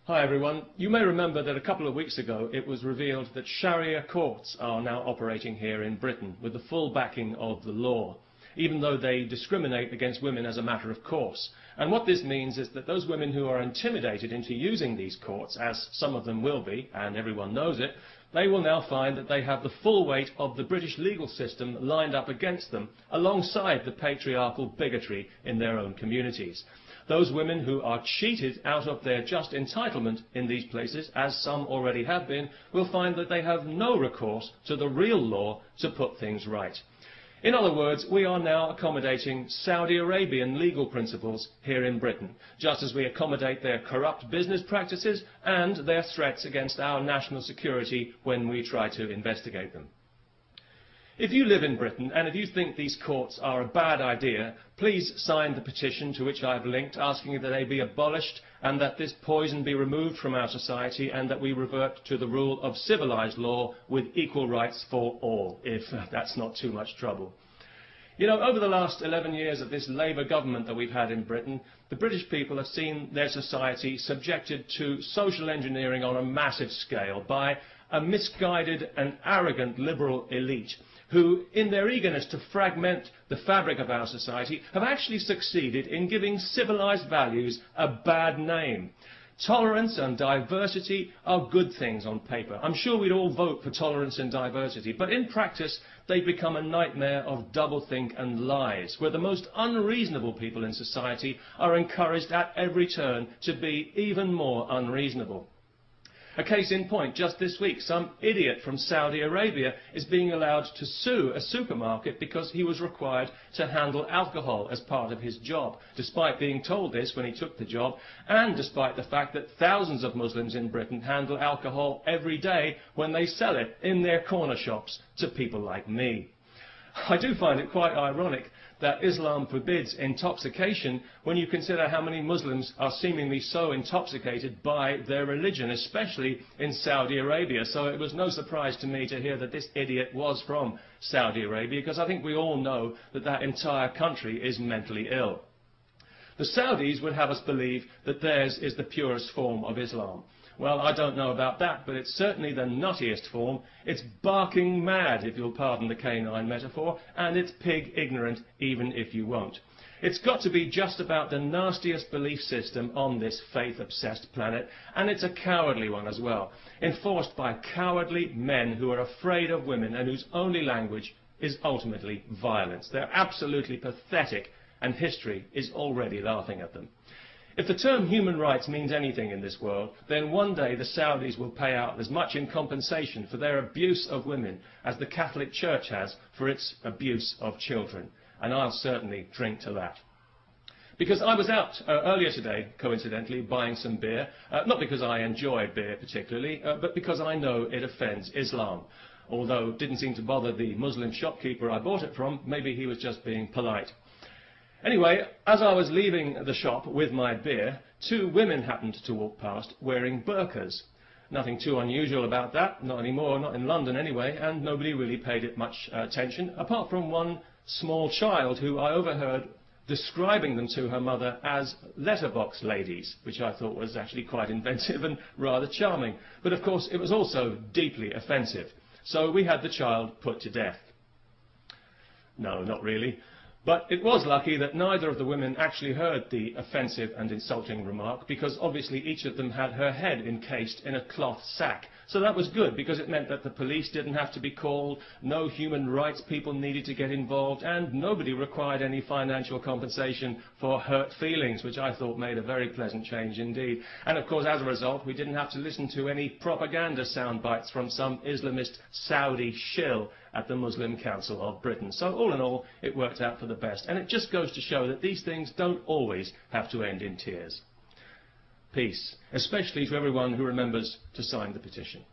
Hi everyone. You may remember that a couple of weeks ago it was revealed that shari'a courts are now operating here in Britain with the full backing of the law, even though they discriminate against women as a matter of course. And what this means is that those women who are intimidated into using these courts, as some of them will be, and everyone knows it, they will now find that they have the full weight of the British legal system lined up against them, alongside the patriarchal bigotry in their own communities. Those women who are cheated out of their just entitlement in these places, as some already have been, will find that they have no recourse to the real law to put things right. In other words, we are now accommodating Saudi Arabian legal principles here in Britain, just as we accommodate their corrupt business practices and their threats against our national security when we try to investigate them. If you live in Britain and if you think these courts are a bad idea, please sign the petition to which I have linked, asking that they be abolished and that this poison be removed from our society and that we revert to the rule of civilised law with equal rights for all, if that's not too much trouble. You know, over the last 11 years of this Labour government that we've had in Britain, the British people have seen their society subjected to social engineering on a massive scale by a misguided and arrogant liberal elite who, in their eagerness to fragment the fabric of our society, have actually succeeded in giving civilised values a bad name. Tolerance and diversity are good things on paper. I'm sure we'd all vote for tolerance and diversity, but in practice they become a nightmare of doublethink and lies, where the most unreasonable people in society are encouraged at every turn to be even more unreasonable. A case in point, just this week, some idiot from Saudi Arabia is being allowed to sue a supermarket because he was required to handle alcohol as part of his job, despite being told this when he took the job, and despite the fact that thousands of Muslims in Britain handle alcohol every day when they sell it in their corner shops to people like me. I do find it quite ironic that Islam forbids intoxication when you consider how many Muslims are seemingly so intoxicated by their religion, especially in Saudi Arabia. So it was no surprise to me to hear that this idiot was from Saudi Arabia, because I think we all know that that entire country is mentally ill. The Saudis would have us believe that theirs is the purest form of Islam. Well, I don't know about that, but it's certainly the nuttiest form. It's barking mad, if you'll pardon the canine metaphor, and it's pig ignorant, even if you won't. It's got to be just about the nastiest belief system on this faith-obsessed planet, and it's a cowardly one as well, enforced by cowardly men who are afraid of women and whose only language is ultimately violence. They're absolutely pathetic, and history is already laughing at them. If the term human rights means anything in this world, then one day the Saudis will pay out as much in compensation for their abuse of women as the Catholic Church has for its abuse of children. And I'll certainly drink to that. Because I was out earlier today, coincidentally, buying some beer, not because I enjoy beer particularly, but because I know it offends Islam. Although it didn't seem to bother the Muslim shopkeeper I bought it from, maybe he was just being polite. Anyway, as I was leaving the shop with my beer, two women happened to walk past wearing burqas. Nothing too unusual about that, not anymore, not in London anyway, and nobody really paid it much attention, apart from one small child who I overheard describing them to her mother as letterbox ladies, which I thought was actually quite inventive and rather charming. But of course it was also deeply offensive, so we had the child put to death. No, not really. But it was lucky that neither of the women actually heard the offensive and insulting remark, because obviously each of them had her head encased in a cloth sack. So that was good, because it meant that the police didn't have to be called, no human rights people needed to get involved, and nobody required any financial compensation for hurt feelings, which I thought made a very pleasant change indeed. And of course, as a result, we didn't have to listen to any propaganda sound bites from some Islamist Saudi shill at the Muslim Council of Britain. So all in all, it worked out for the best. And it just goes to show that these things don't always have to end in tears. Peace, especially to everyone who remembers to sign the petition.